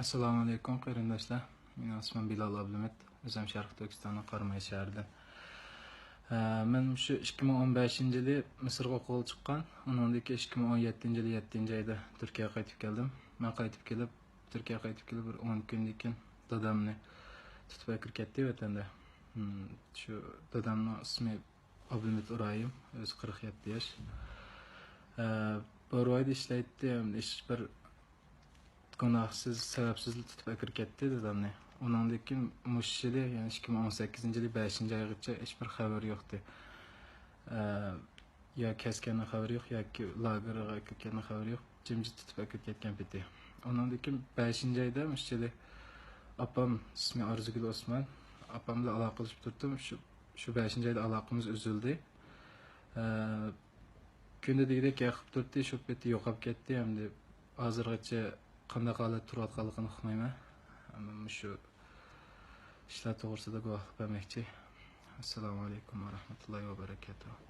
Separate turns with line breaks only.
Assalomu alaykum qarindoshlar. Mening ismim Bilal Abdumet. O'zim Sharq Turkistonning Qarmay shahridan. Men shu 2015-yili Misrga qo'l chiqqan. Undan keyin 2017-yili 7-oyda Turkiyaga qaytib keldim. Men qaytib kelib, Turkiyaga qaytib kelib bir 10 kundan keyin dadamni tutib kirib ketdi vatanda. Shu dadamning ismi Abdumet Urayim, o'zi 47 yosh. Bu ro'yda ishlaydi, ish bir gunohsiz, sababsiz tutib kirib ketdi dadamni. Ondan keyin mushili, ya'ni 2018-yili 5-oygacha hech bir xabar yo'qdi. Ya kaskanning xabari yo'q, yoki lagerga ketganning xabari yo'q. Jimjit tutib kirib ketgan peti. Ondan keyin 5-oyda mushili opam, ismi Arzugul Osman, opam bilan aloqa qilib turdim. Shu 5-oyda aloqamiz uzildi. Kunda degidek yaqib turdi, shu peti yo'qolib ketdi hamda hozirgacha qanday holat turayotganligini uqmayman. Shu ishlar to'g'risida guvohlik bermoqchi. Assalomu alaykum va rahmatullohi va barakatuh.